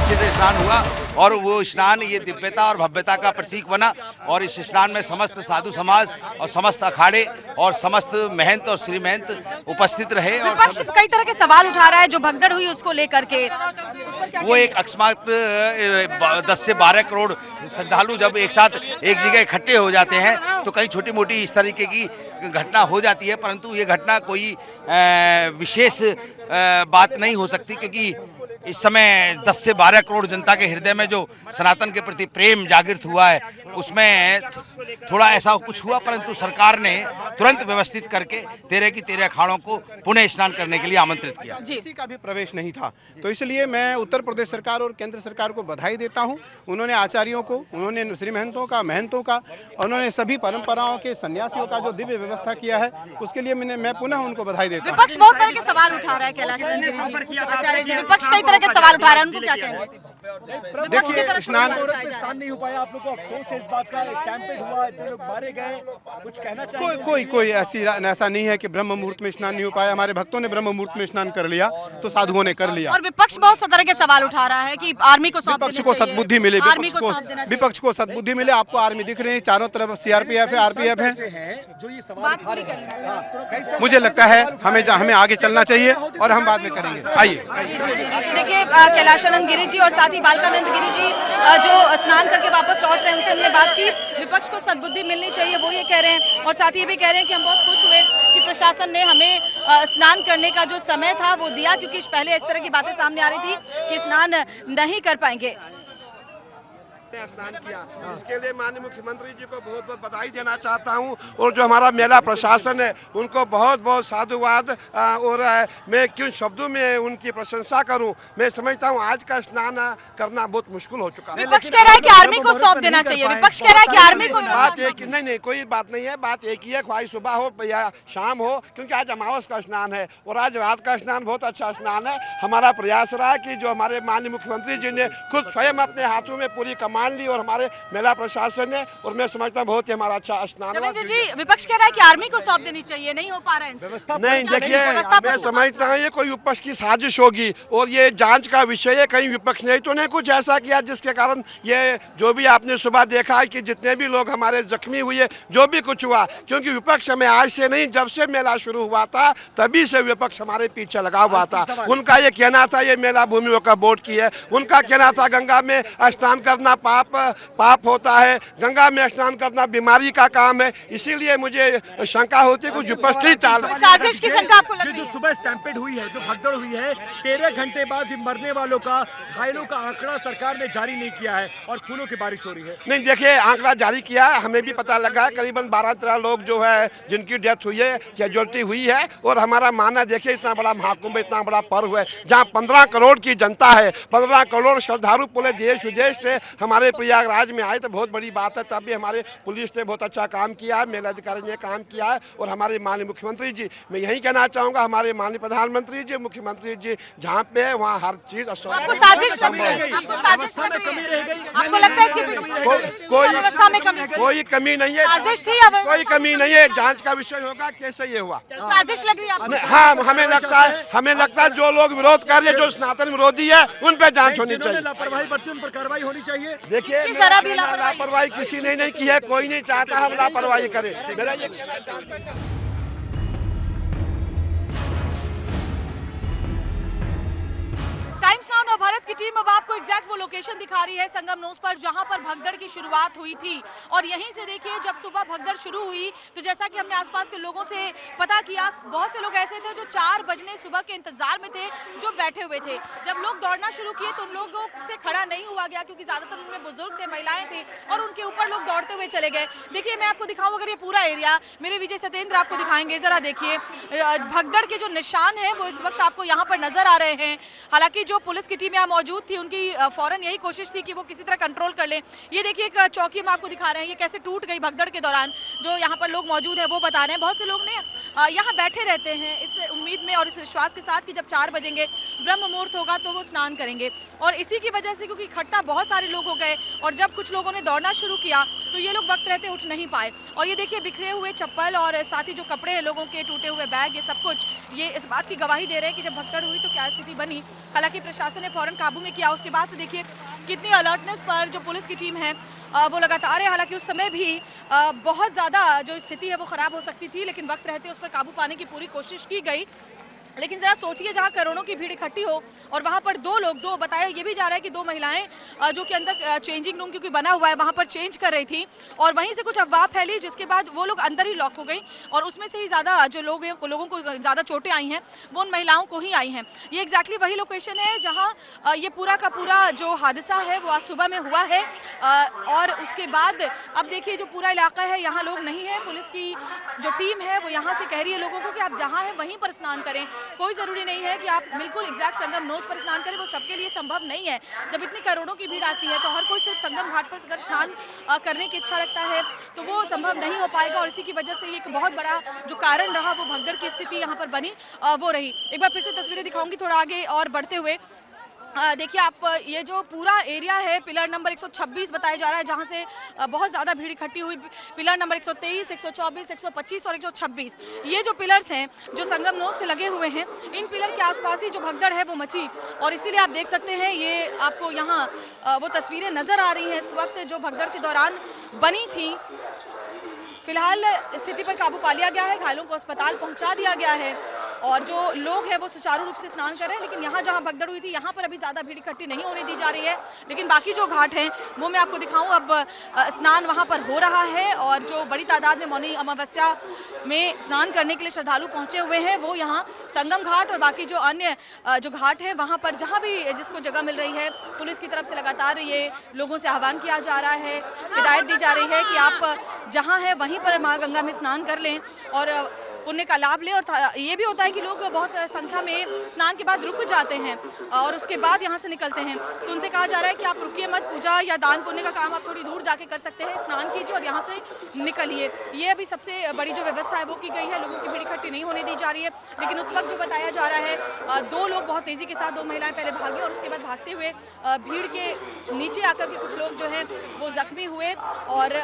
अच्छे से स्नान हुआ और वो स्नान ये दिव्यता और भव्यता का प्रतीक बना। और इस स्नान में समस्त साधु समाज और समस्त अखाड़े और समस्त महंत और श्री महंत उपस्थित रहे। और विपक्ष कई तरह के सवाल उठा रहा है जो भगदड़ हुई उसको लेकर के, वो एक अकस्मात 10 से 12 करोड़ श्रद्धालु जब एक साथ एक जगह इकट्ठे हो जाते हैं तो कई छोटी मोटी इस तरीके की घटना हो जाती है, परंतु ये घटना कोई विशेष बात नहीं हो सकती, क्योंकि इस समय 10 से 12 करोड़ जनता के हृदय में जो सनातन के प्रति प्रेम जागृत हुआ है उसमें थोड़ा ऐसा कुछ हुआ, परंतु सरकार ने तुरंत व्यवस्थित करके 13 की 13 अखाड़ों को पुनः स्नान करने के लिए आमंत्रित किया। किसी का भी प्रवेश नहीं था, तो इसलिए मैं उत्तर प्रदेश सरकार और केंद्र सरकार को बधाई देता हूं। उन्होंने आचार्यों को, उन्होंने श्री महंतों का, उन्होंने सभी परंपराओं के सन्यासियों का जो दिव्य व्यवस्था किया है उसके लिए मैं पुनः उनको बधाई देता हूं। विपक्ष बहुत तरह के सवाल उठा रहा है कैलाश आचार्य जी, विपक्ष कई तरह के सवाल उठा रहा है, उनको क्या कहेंगे? देखिए, स्नान नहीं हो पाया, आप लोग को अफसोस है इस बात का? स्टैम्पेड हुआ, इतने लोग मारे गए, कुछ कहना चाहिए? कोई ऐसा नहीं है कि ब्रह्म मुहूर्त में स्नान नहीं हो पाया। हमारे भक्तों ने ब्रह्म मुहूर्त में स्नान कर लिया तो साधुओं ने कर लिया। और विपक्ष बहुत तरह के सवाल उठा रहा है कि आर्मी को विपक्ष को सद्बुद्धि मिले, विपक्ष को सद्बुद्धि मिले। आपको आर्मी दिख रही है, चारों तरफ सीआरपीएफ है, आरपीएफ है। जो ये सवाल उठा रहे हैं, मुझे लगता है हमें आगे चलना चाहिए और हम बाद में करेंगे। आइए। तो देखिए कैलाशानंद गिरी जी और साथ ही बालकानंद गिरी जी जो स्नान करके वापस लौट रहे हैं उनसे हमने बात की। विपक्ष को सद्बुद्धि मिलनी चाहिए वो ये कह रहे हैं, और साथ ही ये भी कह रहे हैं कि हम बहुत खुश हुए कि प्रशासन ने हमें स्नान करने का जो समय था वो दिया, क्योंकि पहले इस तरह की बातें सामने आ रही थी कि स्नान नहीं कर पाएंगे। स्नान किया, इसके लिए माननीय मुख्यमंत्री जी को बहुत बहुत बधाई देना चाहता हूं, और जो हमारा मेला प्रशासन है उनको बहुत बहुत साधुवाद। और मैं किन शब्दों में उनकी प्रशंसा करूं? मैं समझता हूं आज का स्नान करना बहुत मुश्किल हो चुका है। विपक्ष कह रहा है कि आर्मी को सौंप देना चाहिए, विपक्ष कह रहा है कि आर्मी को। बात एक नहीं, कोई बात नहीं है, बात एक ही है, ख्वाही सुबह हो या शाम हो, क्योंकि आज अमावस का स्नान है और आज रात का स्नान बहुत अच्छा स्नान है। हमारा प्रयास रहा कि जो हमारे माननीय मुख्यमंत्री जी ने खुद स्वयं अपने हाथों में पूरी मान ली और हमारे मेला प्रशासन ने, और मैं समझता हूं बहुत ही हमारा अच्छा स्नान हुआ। जी विपक्ष कह रहा है कि आर्मी को सौंप देनी चाहिए, नहीं हो पा रहा है। नहीं, देखिए मैं समझता हूं ये कोई विपक्ष की साजिश होगी और ये जांच का विषय है। कहीं विपक्ष ने तो नहीं कुछ ऐसा किया जिसके कारण ये जो भी आपने सुबह देखा है कि जितने भी लोग हमारे जख्मी हुए, जो भी कुछ हुआ, क्योंकि विपक्ष हमें आज से नहीं, जब से मेला शुरू हुआ था तभी से विपक्ष हमारे पीछे लगा हुआ था। उनका ये कहना था ये मेला भूमि वक्फ बोर्ड की है, उनका कहना था गंगा में स्नान करना पाप होता है, गंगा में स्नान करना बीमारी का काम है। इसीलिए मुझे शंका होती है कुछ विपक्षी चाल। साजिश की शंका आपको लग रही है? जो सुबह स्टैम्पेड हुई है, जो भगदड़ हुई है, 13 घंटे बाद मरने वालों का, घायलों का आंकड़ा सरकार ने जारी नहीं किया है और फूलों की बारिश हो रही है। नहीं, देखिए आंकड़ा जारी किया, हमें भी पता लगा है करीबन 12-13 लोग जो है जिनकी डेथ हुई है, कैजुअल्टी हुई है। और हमारा मानना, देखिए इतना बड़ा महाकुंभ, इतना बड़ा पर्व है जहाँ 15 करोड़ की जनता है, 15 करोड़ श्रद्धालु पूरे देश विदेश से हमारे प्रयागराज में आए, तो बहुत बड़ी बात है। तब भी हमारे पुलिस ने बहुत अच्छा काम किया है, मेला अधिकारी ने काम किया है, और हमारे माननीय मुख्यमंत्री जी, मैं यही कहना चाहूंगा, हमारे माननीय प्रधानमंत्री जी, मुख्यमंत्री जी जहाँ पे है वहाँ हर चीज आपको साजिश लग रही है? आपको लगता है कोई कमी नहीं है, साजिश थी? कोई कमी नहीं है, जांच का विषय होगा कैसे ये हुआ। साजिश लग रही है? हाँ, हमें लगता है जो लोग विरोध कर रहे हैं, जो सनातन विरोधी है, उन पे जांच होनी चाहिए। लापरवाही बरती उन पर कार्रवाई होनी चाहिए। देखिए लापरवाही किसी ने नहीं की है, कोई नहीं चाहता हम लापरवाही करें। मेरा ये टाइम्स नाउ और भारत की टीम अब आपको एग्जैक्ट वो लोकेशन दिखा रही है संगम नोस पर, जहां पर भगदड़ की शुरुआत हुई थी। और यहीं से देखिए जब सुबह भगदड़ शुरू हुई तो जैसा कि हमने आसपास के लोगों से पता किया, बहुत से लोग ऐसे थे जो 4 बजने सुबह के इंतजार में थे, जो बैठे हुए थे। जब लोग दौड़ना शुरू किए तो उन लोगों से खड़ा नहीं हुआ गया, क्योंकि ज्यादातर उनमें बुजुर्ग थे, महिलाएं थे, और उनके ऊपर लोग दौड़ते हुए चले गए। देखिए मैं आपको दिखाऊं अगर ये पूरा एरिया, मेरे विजय सत्येंद्र आपको दिखाएंगे, जरा देखिए भगदड़ के जो निशान है वो इस वक्त आपको यहाँ पर नजर आ रहे हैं। हालांकि जो पुलिस की टीम यहाँ मौजूद थी उनकी फौरन यही कोशिश थी कि वो किसी तरह कंट्रोल कर ले। ये देखिए एक चौकी हम आपको दिखा रहे हैं, ये कैसे टूट गई भगदड़ के दौरान। जो यहाँ पर लोग मौजूद हैं वो बता रहे हैं, बहुत से लोग ने यहाँ बैठे रहते हैं इस उम्मीद में और इस विश्वास के साथ कि जब 4 बजेंगे ब्रह्म मुहूर्त होगा तो वो स्नान करेंगे। और इसी की वजह से, क्योंकि इकट्ठा बहुत सारे लोग हो गए और जब कुछ लोगों ने दौड़ना शुरू किया तो ये लोग वक्त रहते उठ नहीं पाए। और ये देखिए बिखरे हुए चप्पल और साथ ही जो कपड़े हैं लोगों के, टूटे हुए बैग, ये सब कुछ ये इस बात की गवाही दे रहे हैं कि जब भगदड़ हुई तो क्या स्थिति बनी। हालांकि प्रशासन ने फौरन काबू में किया। उसके बाद से देखिए कितनी अलर्टनेस पर जो पुलिस की टीम है वो लगातार है। हालांकि उस समय भी बहुत ज्यादा जो स्थिति है वो खराब हो सकती थी, लेकिन वक्त रहते उस पर काबू पाने की पूरी कोशिश की गई। लेकिन जरा सोचिए, जहां करोड़ों की भीड़ इकट्ठी हो और वहां पर दो बताया ये भी जा रहा है कि दो महिलाएं जो कि अंदर चेंजिंग रूम क्योंकि बना हुआ है वहां पर चेंज कर रही थी और वहीं से कुछ अफवाह फैली, जिसके बाद वो लोग अंदर ही लॉक हो गई और उसमें से ही ज्यादा जो लोगों को ज्यादा चोटें आई हैं वो उन महिलाओं को ही आई हैं। ये एग्जैक्टली वही लोकेशन है जहां ये पूरा का पूरा जो हादसा है वो आज सुबह में हुआ है। और उसके बाद अब देखिए जो पूरा इलाका है यहाँ लोग नहीं है। पुलिस की जो टीम है वो यहाँ से कह रही है लोगों को कि आप जहाँ हैं वहीं पर स्नान करें। कोई जरूरी नहीं है कि आप बिल्कुल एग्जैक्ट संगम नोज पर स्नान करें, वो सबके लिए संभव नहीं है। जब इतनी करोड़ों की भीड़ आती है तो हर कोई सिर्फ संगम घाट पर अगर स्नान करने की इच्छा रखता है तो वो संभव नहीं हो पाएगा और इसी की वजह से ये एक बहुत बड़ा जो कारण रहा वो भगदड़ की स्थिति यहाँ पर बनी वो रही। एक बार फिर से तस्वीरें दिखाऊंगी थोड़ा आगे और बढ़ते हुए। देखिए आप ये जो पूरा एरिया है पिलर नंबर 126 बताया जा रहा है जहां से बहुत ज्यादा भीड़ इकट्ठी हुई। पिलर नंबर 123, 124, 125 और 126 ये जो पिलर्स हैं जो संगम नोज से लगे हुए हैं, इन पिलर के आसपास ही जो भगदड़ है वो मची और इसीलिए आप देख सकते हैं ये आपको यहाँ वो तस्वीरें नजर आ रही हैं इस वक्त जो भगदड़ के दौरान बनी थी। फिलहाल स्थिति पर काबू पा लिया गया है, घायलों को अस्पताल पहुंचा दिया गया है और जो लोग हैं वो सुचारू रूप से स्नान कर रहे हैं। लेकिन यहाँ जहाँ भगदड़ हुई थी यहाँ पर अभी ज्यादा भीड़ इकट्ठी नहीं होने दी जा रही है। लेकिन बाकी जो घाट हैं वो मैं आपको दिखाऊं। अब स्नान वहाँ पर हो रहा है और जो बड़ी तादाद में मौनी अमावस्या में स्नान करने के लिए श्रद्धालु पहुंचे हुए हैं वो यहाँ संगम घाट और बाकी जो अन्य जो घाट है वहाँ पर जहाँ भी जिसको जगह मिल रही है पुलिस की तरफ से लगातार ये लोगों से आह्वान किया जा रहा है, हिदायत दी जा रही है कि आप जहाँ है वहीं पर माँ गंगा में स्नान कर लें और पुण्य का लाभ लें। और ये भी होता है कि लोग बहुत संख्या में स्नान के बाद रुक जाते हैं और उसके बाद यहाँ से निकलते हैं, तो उनसे कहा जा रहा है कि आप रुकिए मत, पूजा या दान पुण्य का काम आप थोड़ी दूर जाके कर सकते हैं, स्नान कीजिए और यहाँ से निकलिए। ये अभी सबसे बड़ी जो व्यवस्था है वो की गई है, लोगों की भीड़ इकट्ठी नहीं होने दी जा रही है। लेकिन उस वक्त जो बताया जा रहा है दो लोग बहुत तेजी के साथ, दो महिलाएं पहले भागी और उसके बाद भागते हुए भीड़ के नीचे आकर के कुछ लोग जो है वो जख्मी हुए और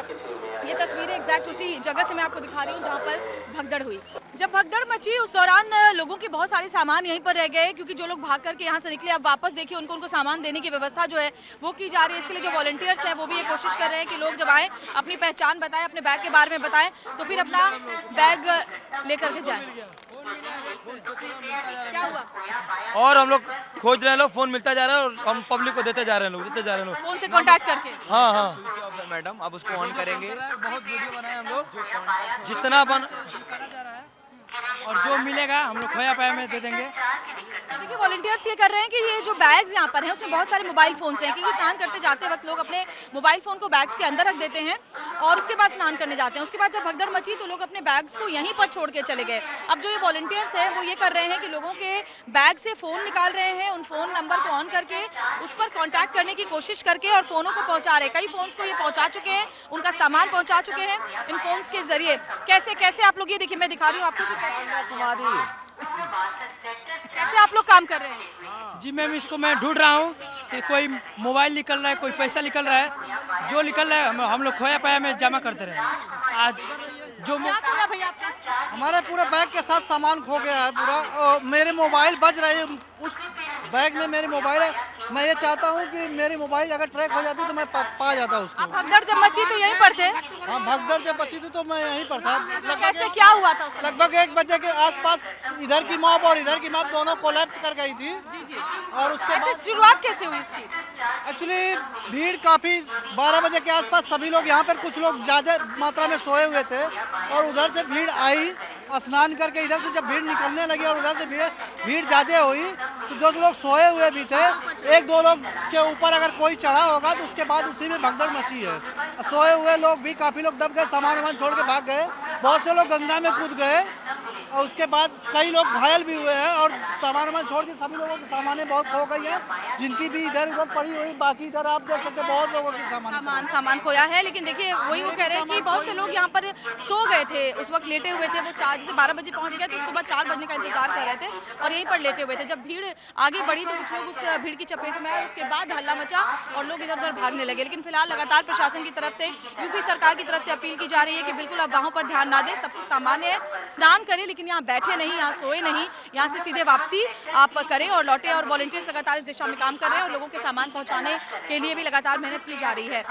ये तस्वीरें एग्जैक्ट उसी जगह से मैं आपको दिखा रही हूँ जहाँ पर भगदड़ हुई। जब भगदड़ मची उस दौरान लोगों के बहुत सारे सामान यहीं पर रह गए क्योंकि जो लोग भाग करके यहाँ से निकले अब वापस देखिए उनको सामान देने की व्यवस्था जो है वो की जा रही है। इसके लिए जो वॉलंटियर्स हैं वो भी ये कोशिश कर रहे हैं कि लोग जब आए अपनी पहचान बताएं, अपने बैग के बारे में बताएं तो फिर अपना बैग लेकर के जाएं। क्या हुआ? और हम लोग खोज रहे हैं, लोग फोन मिलता जा रहा है और हम पब्लिक को देते जा रहे हैं, लोग देते जा रहे हैं लोग फोन से कांटेक्ट करके। हाँ हाँ मैडम अब उसको ऑन करेंगे। बहुत वीडियो बनाए हम लोग, जितना बन और जो मिलेगा हम लोग खोया पाया में दे देंगे। देखिए वॉलंटियर्स ये कर रहे हैं कि ये जो बैग्स यहाँ पर हैं उसमें बहुत सारे मोबाइल फोन्स हैं क्योंकि स्नान करते जाते वक्त लोग अपने मोबाइल फोन को बैग्स के अंदर रख देते हैं और उसके बाद स्नान करने जाते हैं। उसके बाद जब भगदड़ मची तो लोग अपने बैग्स को यहीं पर छोड़ के चले गए। अब जो ये वॉलंटियर्स हैं वो ये कर रहे हैं कि लोगों के बैग से फोन निकाल रहे हैं, उन फोन नंबर को ऑन करके उस पर कॉन्टैक्ट करने की कोशिश करके और फोनों को पहुंचा रहे। कई फोन्स को ये पहुंचा चुके हैं, उनका सामान पहुंचा चुके हैं इन फोन्स के जरिए। कैसे कैसे आप लोग ये देखिए मैं दिखा रही हूँ आपको कैसे आप लोग काम कर रहे हैं। जी मैम इसको मैं ढूंढ रहा हूँ कि कोई मोबाइल निकल रहा है, कोई पैसा निकल रहा है, जो निकल रहा है हम लोग खोया पाया में जमा करते रहे। आज जो क्या भैया आपका? हमारे पूरे बैग के साथ सामान खो गया है पूरा और मेरे मोबाइल बज रहे हैं उस बैग में, मेरी मोबाइल है। मैं ये चाहता हूँ कि मेरी मोबाइल अगर ट्रैक हो जाती तो मैं पा जाता उसको। भगदड़ जब मची तो यहीं पर थे? हाँ भगदड़ जब बची थी तो मैं यहीं पर था। कैसे क्या हुआ था? लगभग 1 बजे के आसपास इधर की मॉब और इधर की मॉब दोनों कोलैप्स कर गई थी और उसके बाद शुरुआत कैसे हुई इसकी? एक्चुअली भीड़ काफी 12 बजे के आसपास सभी लोग यहाँ पर, कुछ लोग ज्यादा मात्रा में सोए हुए थे और उधर से भीड़ आई स्नान करके। इधर से जब भीड़ निकलने लगी और उधर से भीड़ ज्यादा हुई तो जो लोग सोए हुए भी थे, 1-2 लोग के ऊपर अगर कोई चढ़ा होगा तो उसके बाद उसी में भगदड़ मची है। सोए हुए लोग भी काफी लोग दब गए, सामान छोड़ के भाग गए, बहुत से लोग गंगा में कूद गए और उसके बाद कई लोग घायल भी हुए हैं और सामान छोड़ के सभी लोगों की सामानें बहुत खो गई है, जिनकी भी इधर उधर पड़ी हुई। बाकी इधर आप देख सकते हैं बहुत लोगों की सामान खोया है। लेकिन देखिए वही वो कह रहे हैं कि बहुत से लोग यहाँ पर सो गए थे, उस वक्त लेटे हुए थे। वो 4 से 12 बजे पहुंच गए तो सुबह 4 बजने का इंतजार कर रहे थे और यहीं पर लेटे हुए थे। जब भीड़ आगे बढ़ी तो कुछ लोग उस भीड़ की चपेट में आए, उसके बाद हल्ला मचा और लोग इधर उधर भागने लगे। लेकिन फिलहाल लगातार प्रशासन की तरफ से, यूपी सरकार की तरफ से अपील की जा रही है कि बिल्कुल अब वहां पर ध्यान ना दें, सब कुछ सामान्य है, स्नान करें। लेकिन लेकिन यहाँ बैठे नहीं, यहाँ सोए नहीं, यहाँ से सीधे वापसी आप करें और लौटे। और वॉलंटियर्स लगातार इस दिशा में काम कर रहे हैं और लोगों के सामान पहुंचाने के लिए भी लगातार मेहनत की जा रही है।